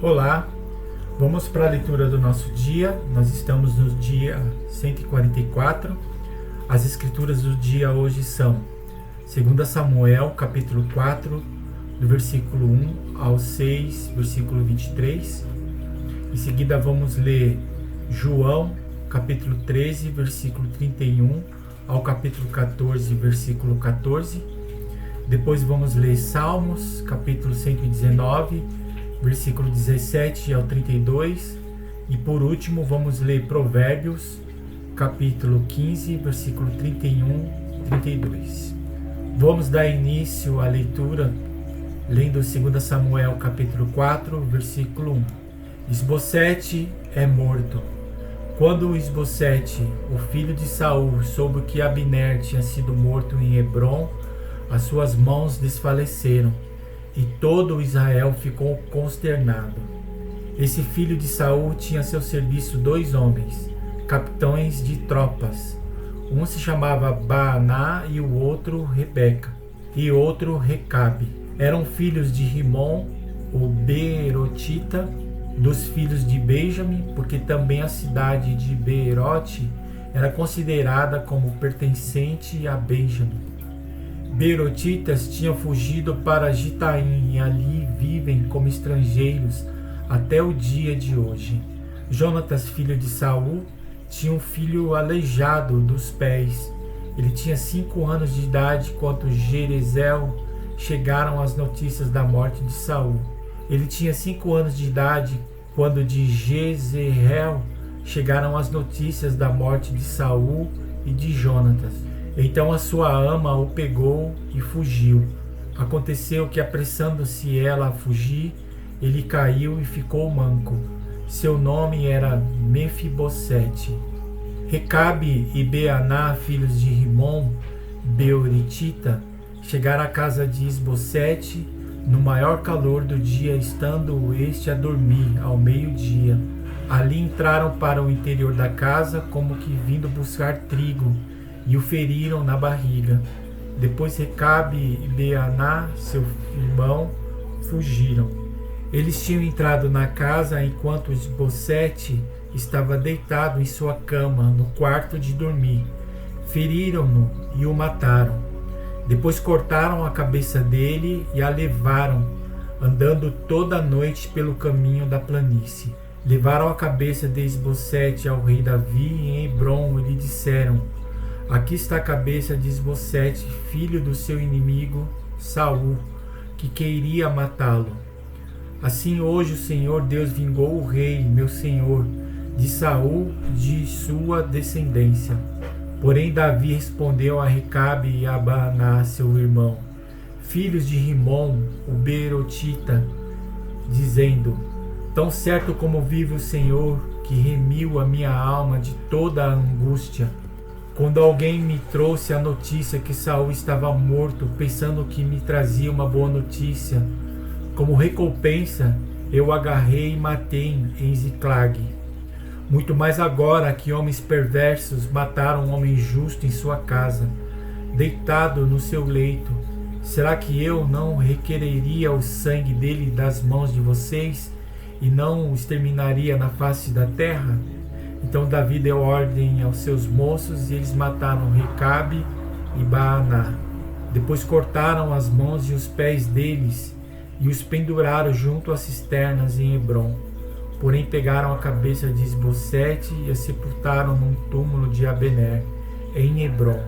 Olá, vamos para a leitura do nosso dia. Nós estamos no dia 144. As escrituras do dia hoje são 2 Samuel, capítulo 4, do versículo 1 ao 6, versículo 23. Em seguida vamos ler João, capítulo 13, versículo 31 ao capítulo 14, versículo 14. Depois vamos ler Salmos, capítulo 119, versículo 17 ao 32. E por último vamos ler Provérbios, capítulo 15, versículo 31 e 32. Vamos dar início à leitura lendo 2 Samuel, capítulo 4, versículo 1. Isbosete é morto. Quando Isbosete, o filho de Saul, soube que Abner tinha sido morto em Hebrom, as suas mãos desfaleceram, e todo Israel ficou consternado. Esse filho de Saul tinha a seu serviço 2 homens, capitães de tropas. Um se chamava Baaná e o outro Rebeca, e outro Recabe. Eram filhos de Rimom, o Beerotita, dos filhos de Benjamim, porque também a cidade de Beerote era considerada como pertencente a Benjamim. Beerotitas tinham fugido para Gitaim e ali vivem como estrangeiros até o dia de hoje. Jonatas, filho de Saul, tinha um filho aleijado dos pés. Ele tinha 5 anos de idade quando Jerezel chegaram as notícias da morte de Saul. Ele tinha 5 anos de idade quando de Jezreel chegaram as notícias da morte de Saul e de Jonatas. Então a sua ama o pegou e fugiu. Aconteceu que, apressando-se ela a fugir, ele caiu e ficou manco. Seu nome era Mefibosete. Recabe e Beaná, filhos de Rimom, Beoritita, chegaram à casa de Isbosete no maior calor do dia, estando este a dormir ao meio-dia. Ali entraram para o interior da casa, como que vindo buscar trigo, e o feriram na barriga. Depois Recabe e Beaná, seu irmão, fugiram. Eles tinham entrado na casa enquanto Isbosete estava deitado em sua cama, no quarto de dormir. Feriram-no e o mataram. Depois cortaram a cabeça dele e a levaram, andando toda a noite pelo caminho da planície. Levaram a cabeça de Isbosete ao rei Davi em Hebrom e lhe disseram: aqui está a cabeça de Isbosete, filho do seu inimigo Saul, que queria matá-lo. Assim hoje o Senhor Deus vingou o rei, meu senhor, de Saul, de sua descendência. Porém Davi respondeu a Recabe e a Baaná, seu irmão, filhos de Rimom, o Beerotita, dizendo: tão certo como vive o Senhor, que remiu a minha alma de toda a angústia, quando alguém me trouxe a notícia que Saul estava morto, pensando que me trazia uma boa notícia, como recompensa, eu agarrei e matei em Ziclag. Muito mais agora que homens perversos mataram um homem justo em sua casa, deitado no seu leito. Será que eu não requereria o sangue dele das mãos de vocês e não o exterminaria na face da terra? Então Davi deu ordem aos seus moços e eles mataram Recabe e Baaná. Depois cortaram as mãos e os pés deles e os penduraram junto às cisternas em Hebrom. Porém pegaram a cabeça de Isbosete e a sepultaram num túmulo de Abner, em Hebrom.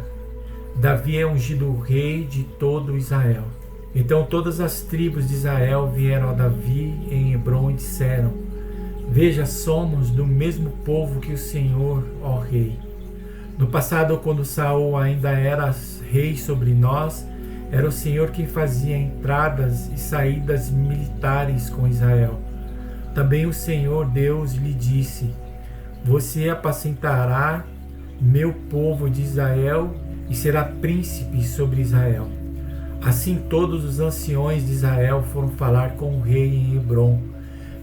Davi é ungido rei de todo Israel. Então todas as tribos de Israel vieram a Davi em Hebrom e disseram: veja, somos do mesmo povo que o Senhor, ó rei. No passado, quando Saul ainda era rei sobre nós, era o Senhor quem fazia entradas e saídas militares com Israel. Também o Senhor Deus lhe disse: você apacentará meu povo de Israel e será príncipe sobre Israel. Assim todos os anciões de Israel foram falar com o rei em Hebrom.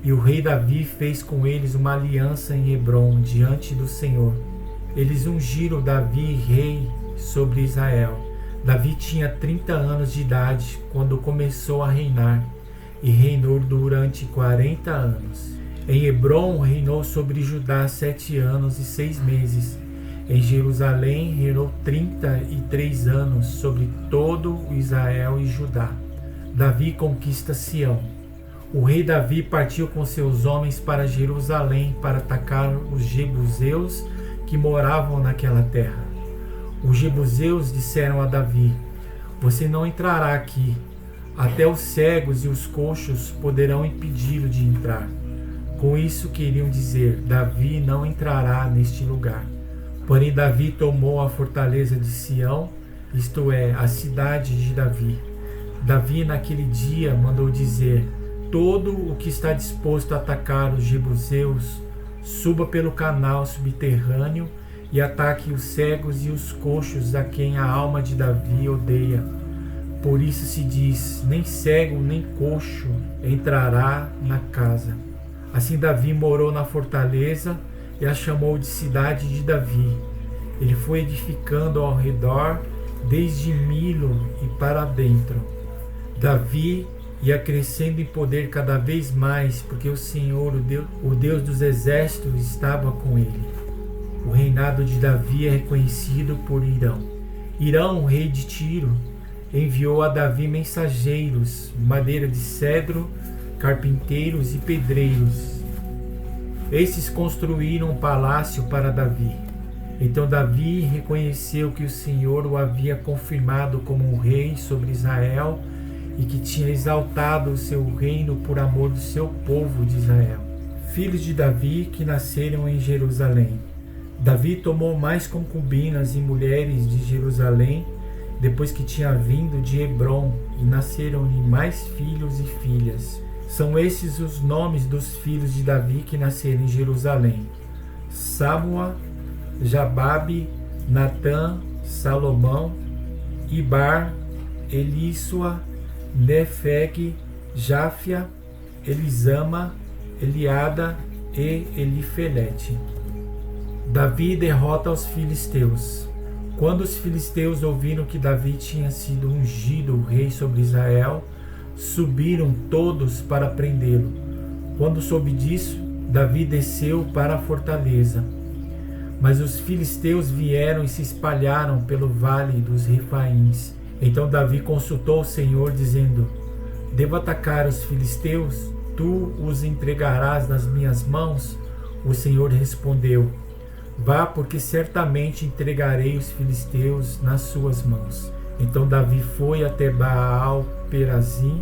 E o rei Davi fez com eles uma aliança em Hebrom diante do Senhor. Eles ungiram Davi rei sobre Israel. Davi tinha 30 anos de idade quando começou a reinar. e reinou durante 40 anos. Em Hebrom reinou sobre Judá 7 anos e 6 meses. Em Jerusalém reinou 33 anos sobre todo o Israel e Judá. Davi conquista Sião. O rei Davi partiu com seus homens para Jerusalém para atacar os jebuseus que moravam naquela terra. Os jebuseus disseram a Davi: "Você não entrará aqui. Até os cegos e os coxos poderão impedi-lo de entrar." Com isso queriam dizer: Davi não entrará neste lugar. Porém Davi tomou a fortaleza de Sião, isto é, a cidade de Davi. Davi naquele dia mandou dizer: todo o que está disposto a atacar os jebuseus, suba pelo canal subterrâneo e ataque os cegos e os coxos a quem a alma de Davi odeia. Por isso se diz: nem cego nem coxo entrará na casa. Assim Davi morou na fortaleza e a chamou de cidade de Davi. Ele foi edificando ao redor, desde Milo e para dentro. Davi ia crescendo em poder cada vez mais, porque o Senhor, o Deus dos exércitos, estava com ele. O reinado de Davi é reconhecido por Irão. Irão, rei de Tiro, enviou a Davi mensageiros, madeira de cedro, carpinteiros e pedreiros. Estes construíram um palácio para Davi. Então Davi reconheceu que o Senhor o havia confirmado como um rei sobre Israel e que tinha exaltado o seu reino por amor do seu povo de Israel. Filhos de Davi que nasceram em Jerusalém. Davi tomou mais concubinas e mulheres de Jerusalém depois que tinha vindo de Hebrom, e nasceram-lhe mais filhos e filhas. São esses os nomes dos filhos de Davi que nasceram em Jerusalém: Samua, Jababe, Natã, Salomão, Ibar, Elissua, Nefeg, Jáfia, Elisama, Eliada e Elifelete. Davi derrota os filisteus. Quando os filisteus ouviram que Davi tinha sido ungido rei sobre Israel, subiram todos para prendê-lo. Quando soube disso, Davi desceu para a fortaleza. Mas os filisteus vieram e se espalharam pelo vale dos Refaíns. Então Davi consultou o Senhor, dizendo: devo atacar os filisteus? Tu os entregarás nas minhas mãos? O Senhor respondeu: vá, porque certamente entregarei os filisteus nas suas mãos. Então Davi foi até Baal-Perazim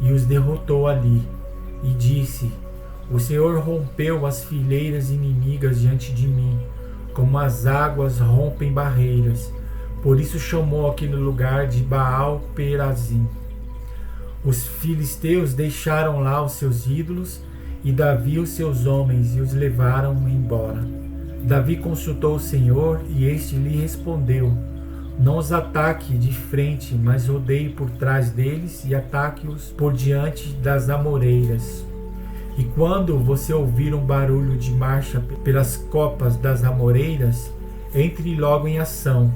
e os derrotou ali. E disse: o Senhor rompeu as fileiras inimigas diante de mim, como as águas rompem barreiras. Por isso chamou aquele lugar de Baal-Perazim. Os filisteus deixaram lá os seus ídolos, e Davi os seus homens, e os levaram embora. Davi consultou o Senhor, e este lhe respondeu: não os ataque de frente, mas rodeie por trás deles e ataque-os por diante das amoreiras. E quando você ouvir um barulho de marcha pelas copas das amoreiras, entre logo em ação.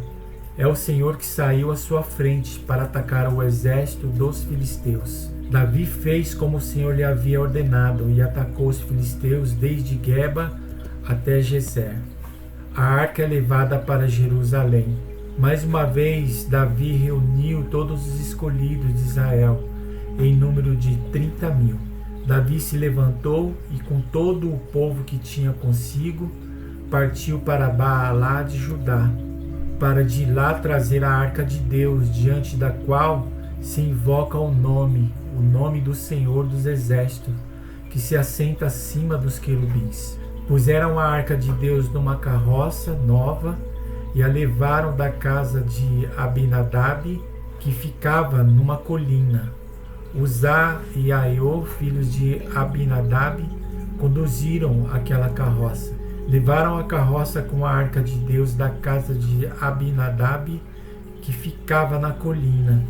É o Senhor que saiu à sua frente para atacar o exército dos filisteus. Davi fez como o Senhor lhe havia ordenado e atacou os filisteus desde Geba até Gezer. A arca é levada para Jerusalém. Mais uma vez, Davi reuniu todos os escolhidos de Israel, em número de 30.000. Davi se levantou e, com todo o povo que tinha consigo, partiu para Baalá de Judá, para de lá trazer a arca de Deus, diante da qual se invoca o nome do Senhor dos Exércitos, que se assenta acima dos querubins. Puseram a arca de Deus numa carroça nova e a levaram da casa de Abinadab, que ficava numa colina. Uzá e Aiô, filhos de Abinadab, conduziram aquela carroça. Levaram a carroça com a arca de Deus da casa de Abinadab, que ficava na colina,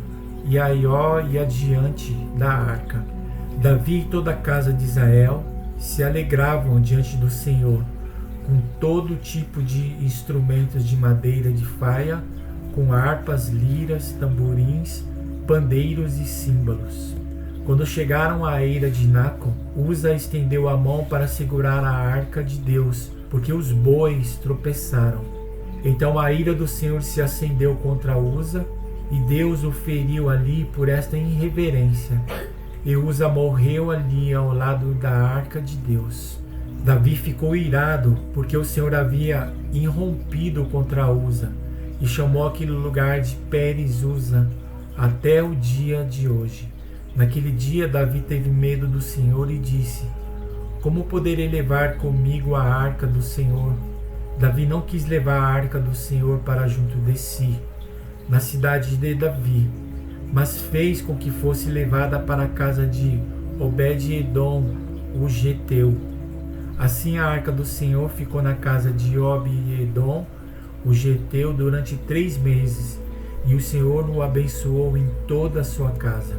e Aiô ia diante da arca. Davi e toda a casa de Israel se alegravam diante do Senhor, com todo tipo de instrumentos de madeira de faia, com harpas, liras, tamborins, pandeiros e símbolos. Quando chegaram à eira de Nacon, Uza estendeu a mão para segurar a arca de Deus, porque os bois tropeçaram. Então a ira do Senhor se acendeu contra Uza, e Deus o feriu ali por esta irreverência. E Uza morreu ali ao lado da arca de Deus. Davi ficou irado, porque o Senhor havia irrompido contra Uza, e chamou aquele lugar de Pérez Uza, até o dia de hoje. Naquele dia Davi teve medo do Senhor e disse: como poderei levar comigo a arca do Senhor? Davi não quis levar a arca do Senhor para junto de si, na cidade de Davi, mas fez com que fosse levada para a casa de Obed-edom, o geteu. Assim a arca do Senhor ficou na casa de Obed-edom, o geteu, durante 3 meses, e o Senhor o abençoou em toda a sua casa.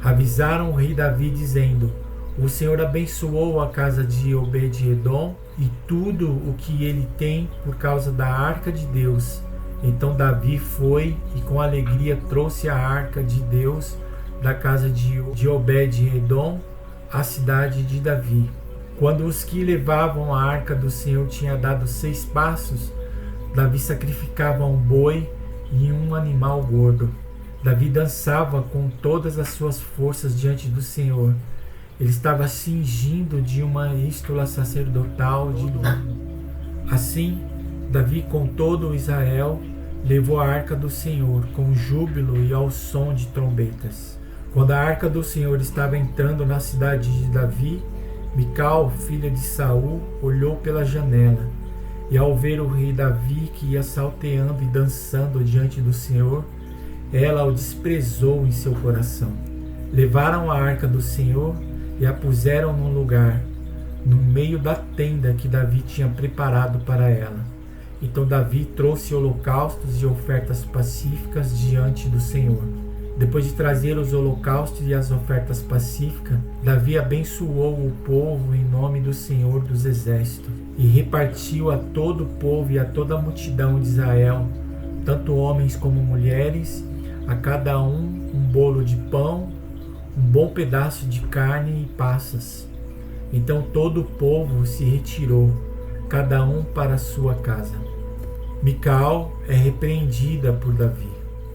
Avisaram o rei Davi, dizendo: o Senhor abençoou a casa de Obed-edom e tudo o que ele tem por causa da arca de Deus. Então Davi foi e com alegria trouxe a arca de Deus da casa de Obed-edom à cidade de Davi. Quando os que levavam a arca do Senhor tinham dado 6 passos, Davi sacrificava um boi e um animal gordo. Davi dançava com todas as suas forças diante do Senhor. Ele estava cingindo de uma ístola sacerdotal de linho. Assim, Davi com todo Israel levou a arca do Senhor com júbilo e ao som de trombetas. Quando a arca do Senhor estava entrando na cidade de Davi, Mical, filha de Saul, olhou pela janela, e ao ver o rei Davi que ia salteando e dançando diante do Senhor, ela o desprezou em seu coração. Levaram a arca do Senhor e a puseram num lugar, no meio da tenda que Davi tinha preparado para ela. Então Davi trouxe holocaustos e ofertas pacíficas diante do Senhor. Depois de trazer os holocaustos e as ofertas pacíficas, Davi abençoou o povo em nome do Senhor dos Exércitos, e repartiu a todo o povo e a toda a multidão de Israel, tanto homens como mulheres, a cada um bolo de pão, um bom pedaço de carne e passas. Então todo o povo se retirou, cada um para a sua casa. Mical é repreendida por Davi.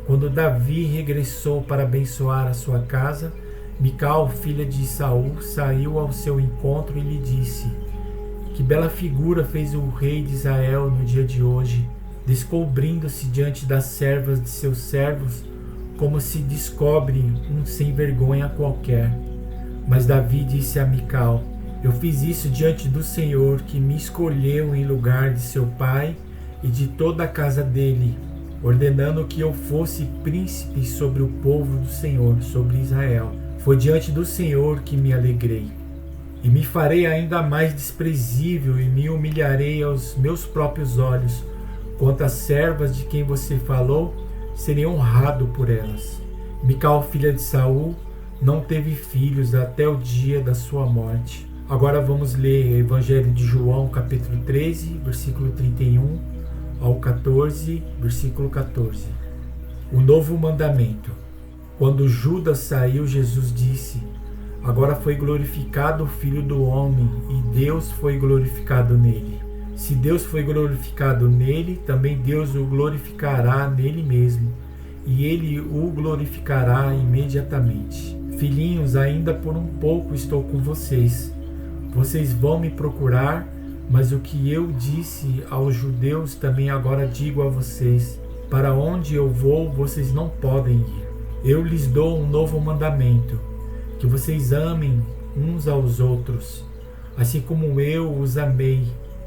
Quando Davi regressou para abençoar a sua casa, Mical, filha de Saul, saiu ao seu encontro e lhe disse: que bela figura fez o rei de Israel no dia de hoje, descobrindo-se diante das servas de seus servos, como se descobre um sem vergonha qualquer. Mas Davi disse a Mical: eu fiz isso diante do Senhor, que me escolheu em lugar de seu pai e de toda a casa dele, ordenando que eu fosse príncipe sobre o povo do Senhor, sobre Israel. Foi diante do Senhor que me alegrei. E me farei ainda mais desprezível e me humilharei aos meus próprios olhos. Quanto às servas de quem você falou, serei honrado por elas. Mical, filha de Saul, não teve filhos até o dia da sua morte. Agora vamos ler o Evangelho de João, capítulo 13, versículo 31 ao 14, versículo 14. O novo mandamento. Quando Judas saiu, Jesus disse: agora foi glorificado o Filho do Homem, e Deus foi glorificado nele. Se Deus foi glorificado nele, também Deus o glorificará nele mesmo, e ele o glorificará imediatamente. Filhinhos, ainda por um pouco estou com vocês. Vocês vão me procurar, mas o que eu disse aos judeus também agora digo a vocês: para onde eu vou, vocês não podem ir. Eu lhes dou um novo mandamento, que vocês amem uns aos outros, assim como eu os amei,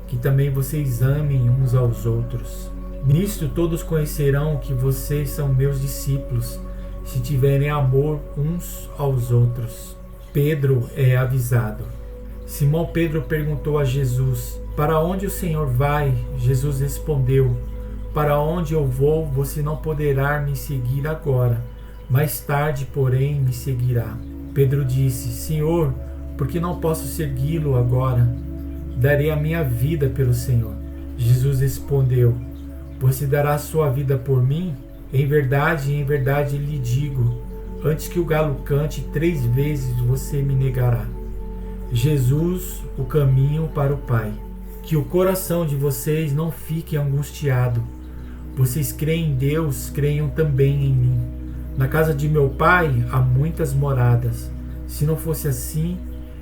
que também vocês amem uns aos outros. Nisto todos conhecerão que vocês são meus discípulos, se tiverem amor uns aos outros. Pedro é avisado. Simão Pedro perguntou a Jesus: para onde o Senhor vai? Jesus respondeu: para onde eu vou, você não poderá me seguir agora. Mais tarde, porém, me seguirá. Pedro disse: Senhor, por que não posso segui-lo agora? Darei a minha vida pelo Senhor. Jesus respondeu: você dará a sua vida por mim? Em verdade lhe digo, antes que o galo cante 3 vezes você me negará. Jesus, o caminho para o Pai. Que o coração de vocês não fique angustiado. Vocês creem em Deus, creiam também em mim. Na casa de meu Pai há muitas moradas. Se não fosse assim,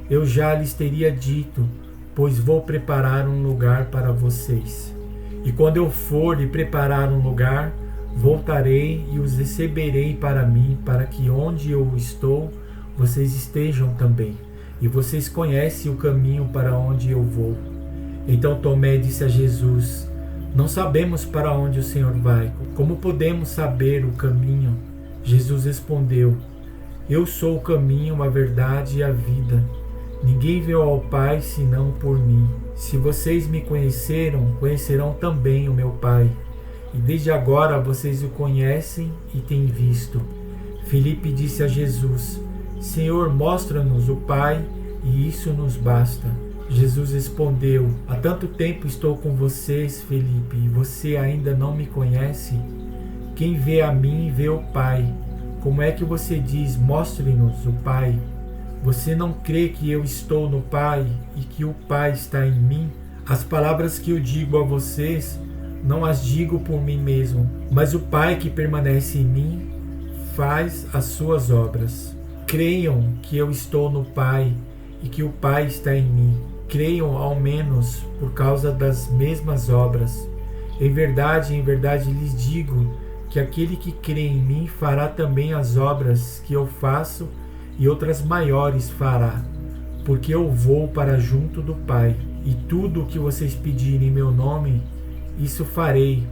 eu já lhes teria dito, pois vou preparar um lugar para vocês. E quando eu for lhe preparar um lugar, voltarei e os receberei para mim, para que onde eu estou, vocês estejam também. E vocês conhecem o caminho para onde eu vou. Então Tomé disse a Jesus: não sabemos para onde o Senhor vai. Como podemos saber o caminho? Jesus respondeu: eu sou o caminho, a verdade e a vida. Ninguém veio ao Pai senão por mim. Se vocês me conheceram, conhecerão também o meu Pai. E desde agora vocês o conhecem e têm visto. Filipe disse a Jesus: Senhor, mostra-nos o Pai, e isso nos basta. Jesus respondeu: há tanto tempo estou com vocês, Filipe, e você ainda não me conhece? Quem vê a mim, vê o Pai. Como é que você diz, mostre-nos o Pai? Você não crê que eu estou no Pai e que o Pai está em mim? As palavras que eu digo a vocês, não as digo por mim mesmo, mas o Pai que permanece em mim faz as suas obras. Creiam que eu estou no Pai e que o Pai está em mim. Creiam ao menos por causa das mesmas obras. Em verdade lhes digo que aquele que crê em mim fará também as obras que eu faço e outras maiores fará, porque eu vou para junto do Pai. E tudo o que vocês pedirem em meu nome, isso farei,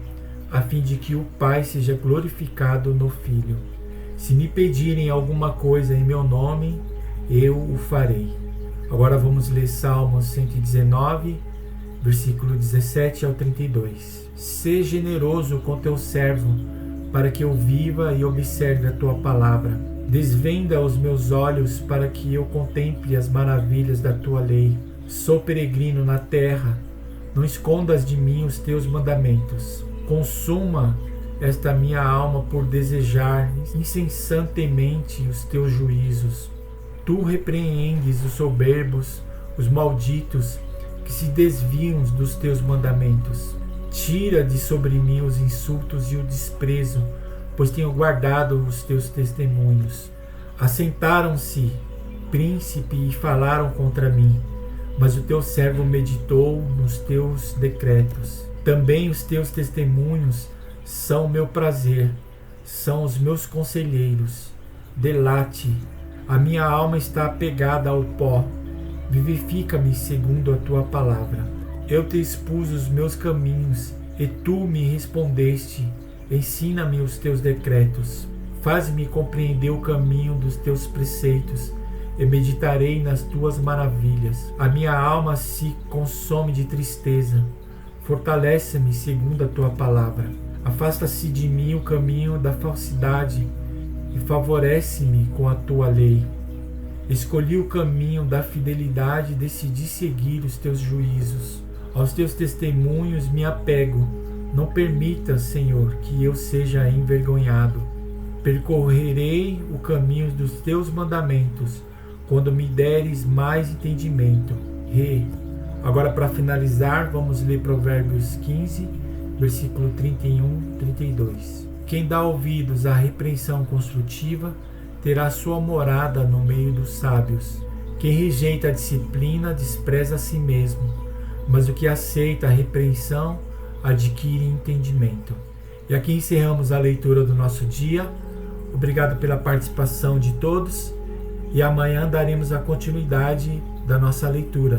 a fim de que o Pai seja glorificado no Filho. Se me pedirem alguma coisa em meu nome, eu o farei. Agora vamos ler Salmos 119, versículo 17 ao 32. Sê generoso com teu servo, para que eu viva e observe a tua palavra. Desvenda os meus olhos para que eu contemple as maravilhas da tua lei. Sou peregrino na terra, não escondas de mim os teus mandamentos. Consuma esta minha alma por desejar incessantemente os teus juízos. Tu repreendes os soberbos, os malditos, que se desviam dos teus mandamentos. Tira de sobre mim os insultos e o desprezo, pois tenho guardado os teus testemunhos. Assentaram-se, príncipe, e falaram contra mim, mas o teu servo meditou nos teus decretos. Também os teus testemunhos são meu prazer, são os meus conselheiros. Delate, a minha alma está apegada ao pó, vivifica-me segundo a tua palavra. Eu te expus os meus caminhos, e tu me respondeste. Ensina-me os teus decretos. Faz-me compreender o caminho dos teus preceitos, e meditarei nas tuas maravilhas. A minha alma se consome de tristeza. Fortalece-me segundo a tua palavra. Afasta-se de mim o caminho da falsidade e favorece-me com a tua lei. Escolhi o caminho da fidelidade e decidi seguir os teus juízos. Aos teus testemunhos me apego. Não permita, Senhor, que eu seja envergonhado. Percorrerei o caminho dos teus mandamentos, quando me deres mais entendimento. Agora, para finalizar, vamos ler Provérbios 15, versículo 31, 32. Quem dá ouvidos à repreensão construtiva, terá sua morada no meio dos sábios. Quem rejeita a disciplina, despreza a si mesmo, mas o que aceita a repreensão, adquire entendimento. E aqui encerramos a leitura do nosso dia. Obrigado pela participação de todos, e amanhã daremos a continuidade da nossa leitura.